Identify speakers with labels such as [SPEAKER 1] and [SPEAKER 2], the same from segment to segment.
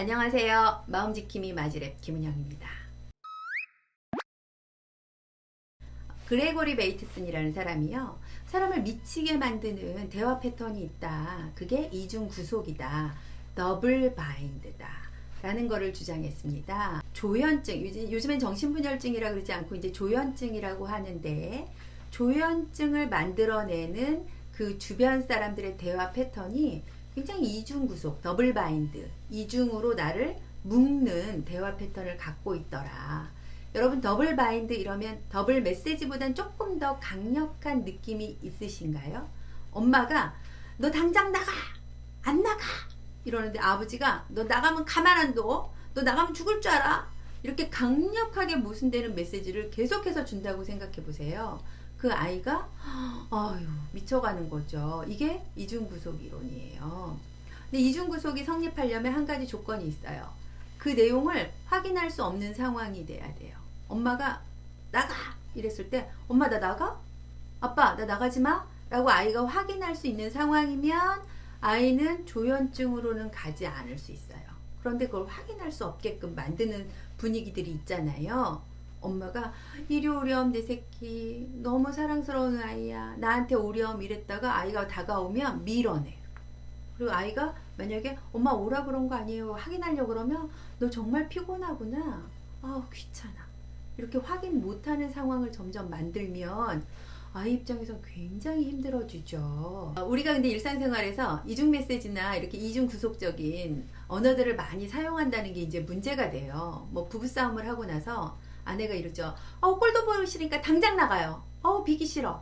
[SPEAKER 1] 안녕하세요. 마음지킴이 마지랩 김은영입니다. 그레고리 베이트슨이라는 사람이요. 사람을 미치게 만드는 대화 패턴이 있다. 그게 이중구속이다. 더블 바인드다. 라는 거를 주장했습니다. 조현증, 요즘엔 정신분열증이라 그러지 않고 이제 조현증이라고 하는데, 조현증을 만들어내는 그 주변 사람들의 대화 패턴이 굉장히 이중구속, 더블 바인드, 이중으로 나를 묶는 대화 패턴을 갖고 있더라. 여러분, 더블 바인드 이러면 더블 메시지보단 조금 더 강력한 느낌이 있으신가요? 엄마가 너 당장 나가! 안 나가! 이러는데 아버지가 너 나가면 가만 안 둬! 너 나가면 죽을 줄 알아! 이렇게 강력하게 모순되는 메시지를 계속해서 준다고 생각해 보세요. 그 아이가 아유 미쳐가는 거죠. 이게 이중구속 이론이에요. 근데 이중구속이 성립하려면 한 가지 조건이 있어요. 그 내용을 확인할 수 없는 상황이 돼야 돼요. 엄마가 나가! 이랬을 때 엄마 나 나가? 아빠 나 나가지 마! 라고 아이가 확인할 수 있는 상황이면 아이는 조현증으로는 가지 않을 수 있어요. 그런데 그걸 확인할 수 없게끔 만드는 분위기들이 있잖아요. 엄마가 이리 오렴 내 새끼 너무 사랑스러운 아이야 나한테 오렴 이랬다가 아이가 다가오면 밀어내. 그리고 아이가 만약에 엄마 오라 그런 거 아니에요 확인하려고 그러면 너 정말 피곤하구나 아 귀찮아 이렇게 확인 못하는 상황을 점점 만들면 아이 입장에서 굉장히 힘들어지죠. 우리가 근데 일상생활에서 이중 메시지나 이렇게 이중 구속적인 언어들을 많이 사용한다는 게 이제 문제가 돼요. 뭐 부부싸움을 하고 나서 아내가 이러죠. 꼴도 보기 싫으니까 당장 나가요. 비기 싫어.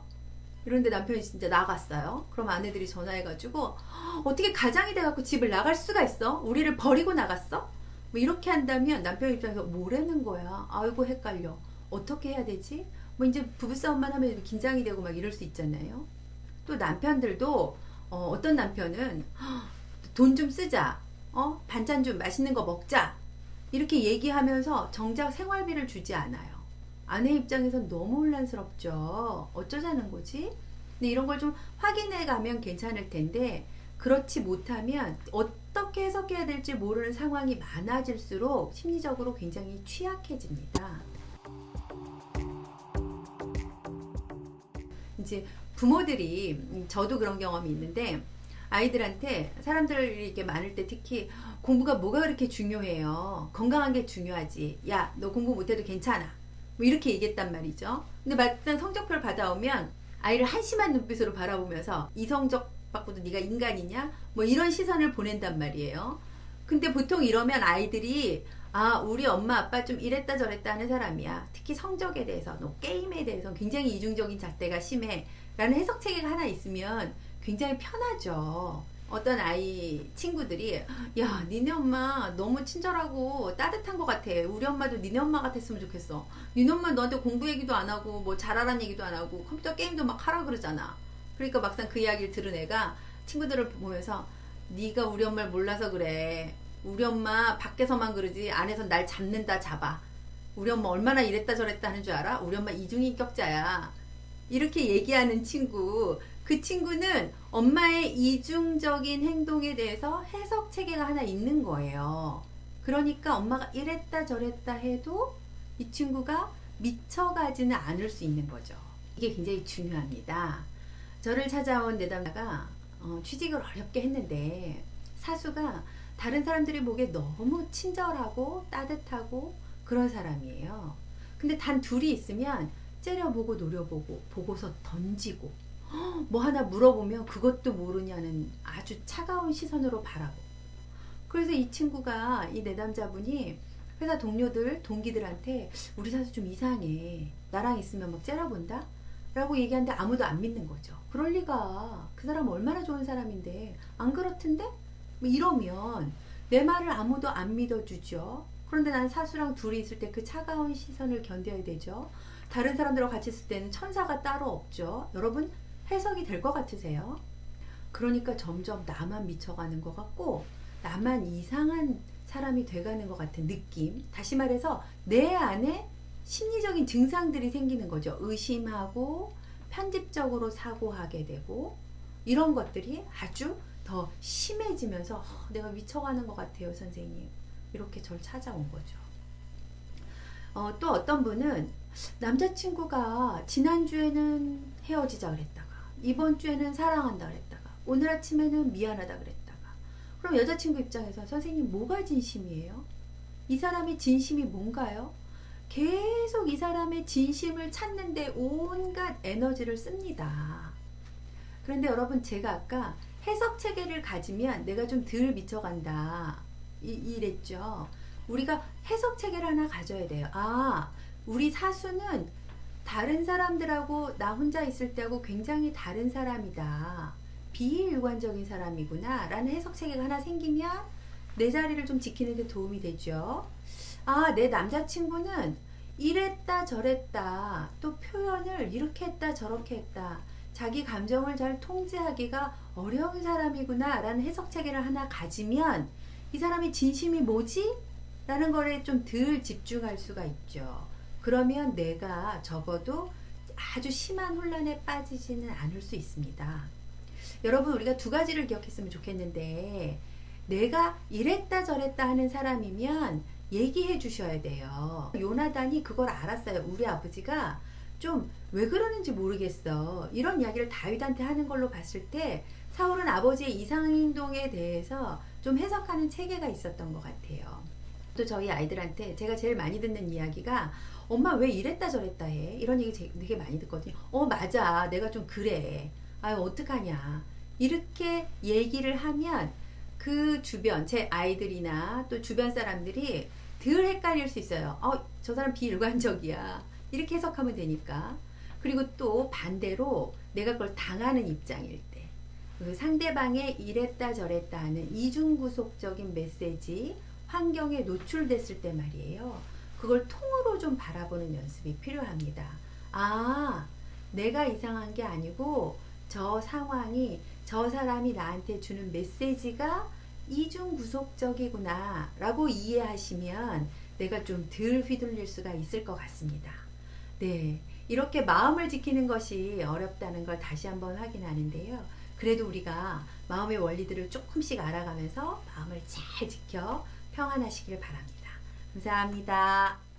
[SPEAKER 1] 이런데 남편이 진짜 나갔어요. 그럼 아내들이 전화해가지고 어떻게 가장이 돼갖고 집을 나갈 수가 있어? 우리를 버리고 나갔어? 뭐 이렇게 한다면 남편 입장에서 뭐라는 거야? 아이고 헷갈려. 어떻게 해야 되지? 뭐 이제 부부싸움만 하면 긴장이 되고 막 이럴 수 있잖아요. 또 남편들도 어떤 남편은 돈 좀 쓰자. 반찬 좀 맛있는 거 먹자. 이렇게 얘기하면서 정작 생활비를 주지 않아요. 아내 입장에선 너무 혼란스럽죠. 어쩌자는 거지? 근데 이런 걸 좀 확인해 가면 괜찮을 텐데 그렇지 못하면 어떻게 해석해야 될지 모르는 상황이 많아질수록 심리적으로 굉장히 취약해집니다. 이제 부모들이 저도 그런 경험이 있는데 아이들한테 사람들이 이렇게 많을 때 특히 공부가 뭐가 그렇게 중요해요. 건강한 게 중요하지. 야, 너 공부 못해도 괜찮아. 뭐 이렇게 얘기했단 말이죠. 근데 막상 성적표를 받아오면 아이를 한심한 눈빛으로 바라보면서 이 성적 받고도 네가 인간이냐? 뭐 이런 시선을 보낸단 말이에요. 근데 보통 이러면 아이들이 우리 엄마 아빠 좀 이랬다 저랬다 하는 사람이야. 특히 성적에 대해서, 게임에 대해서 굉장히 이중적인 잣대가 심해. 라는 해석 체계가 하나 있으면 굉장히 편하죠. 어떤 아이 친구들이 야 니네 엄마 너무 친절하고 따뜻한 것 같아. 우리 엄마도 니네 엄마 같았으면 좋겠어. 니네 엄마 너한테 공부 얘기도 안 하고 뭐 잘하라는 얘기도 안 하고 컴퓨터 게임도 막 하라 그러잖아. 그러니까 막상 그 이야기를 들은 애가 친구들을 보면서 네가 우리 엄마를 몰라서 그래. 우리 엄마 밖에서만 그러지 안에서 날 잡는다 잡아. 우리 엄마 얼마나 이랬다 저랬다 하는 줄 알아? 우리 엄마 이중인격자야. 이렇게 얘기하는 친구, 그 친구는 엄마의 이중적인 행동에 대해서 해석 체계가 하나 있는 거예요. 그러니까 엄마가 이랬다 저랬다 해도 이 친구가 미쳐가지는 않을 수 있는 거죠. 이게 굉장히 중요합니다. 저를 찾아온 내담자가 취직을 어렵게 했는데 사수가 다른 사람들이 보기에 너무 친절하고 따뜻하고 그런 사람이에요. 근데 단 둘이 있으면 째려보고 노려보고 보고서 던지고 뭐 하나 물어보면 그것도 모르냐는 아주 차가운 시선으로 바라보고. 그래서 이 친구가 이 내담자분이 회사 동료들 동기들한테 우리 사수 좀 이상해 나랑 있으면 막 째려본다 라고 얘기하는데 아무도 안 믿는 거죠. 그럴 리가 그 사람 얼마나 좋은 사람인데 안 그렇던데? 뭐 이러면 내 말을 아무도 안 믿어주죠. 그런데 난 사수랑 둘이 있을 때 그 차가운 시선을 견뎌야 되죠. 다른 사람들과 같이 있을 때는 천사가 따로 없죠. 여러분 해석이 될 것 같으세요? 그러니까 점점 나만 미쳐가는 것 같고 나만 이상한 사람이 돼가는 것 같은 느낌. 다시 말해서 내 안에 심리적인 증상들이 생기는 거죠. 의심하고 편집적으로 사고하게 되고 이런 것들이 아주 더 심해지면서 내가 미쳐가는 것 같아요 선생님. 이렇게 저를 찾아온 거죠. 또 어떤 분은 남자친구가 지난주에는 헤어지자 그랬다가 이번 주에는 사랑한다 그랬다가 오늘 아침에는 미안하다 그랬다가, 그럼 여자친구 입장에서 선생님 뭐가 진심이에요? 이 사람의 진심이 뭔가요? 계속 이 사람의 진심을 찾는데 온갖 에너지를 씁니다. 그런데 여러분, 제가 아까 해석 체계를 가지면 내가 좀 덜 미쳐간다 이랬죠. 우리가 해석 체계를 하나 가져야 돼요. 우리 사수는 다른 사람들하고 나 혼자 있을 때하고 굉장히 다른 사람이다, 비일관적인 사람이구나 라는 해석 체계가 하나 생기면 내 자리를 좀 지키는 데 도움이 되죠. 내 남자친구는 이랬다 저랬다, 또 표현을 이렇게 했다 저렇게 했다, 자기 감정을 잘 통제하기가 어려운 사람이구나 라는 해석 체계를 하나 가지면 이 사람의 진심이 뭐지? 라는 거에 좀 덜 집중할 수가 있죠. 그러면 내가 적어도 아주 심한 혼란에 빠지지는 않을 수 있습니다. 여러분, 우리가 두 가지를 기억했으면 좋겠는데, 내가 이랬다 저랬다 하는 사람이면 얘기해 주셔야 돼요. 요나단이 그걸 알았어요. 우리 아버지가 좀 왜 그러는지 모르겠어, 이런 이야기를 다윗한테 하는 걸로 봤을 때 사울은 아버지의 이상한 행동에 대해서 좀 해석하는 체계가 있었던 것 같아요. 또 저희 아이들한테 제가 제일 많이 듣는 이야기가 엄마 왜 이랬다 저랬다 해? 이런 얘기 되게 많이 듣거든요. 맞아, 내가 좀 그래, 아유 어떡하냐, 이렇게 얘기를 하면 그 주변, 제 아이들이나 또 주변 사람들이 덜 헷갈릴 수 있어요. 저 사람 비일관적이야, 이렇게 해석하면 되니까. 그리고 또 반대로 내가 그걸 당하는 입장일 때, 그 상대방의 이랬다 저랬다 하는 이중구속적인 메시지, 환경에 노출됐을 때 말이에요. 그걸 통으로 좀 바라보는 연습이 필요합니다. 내가 이상한 게 아니고 저 상황이, 저 사람이 나한테 주는 메시지가 이중구속적이구나 라고 이해하시면 내가 좀 덜 휘둘릴 수가 있을 것 같습니다. 네, 이렇게 마음을 지키는 것이 어렵다는 걸 다시 한번 확인하는데요. 그래도 우리가 마음의 원리들을 조금씩 알아가면서 마음을 잘 지켜 평안하시길 바랍니다. 감사합니다.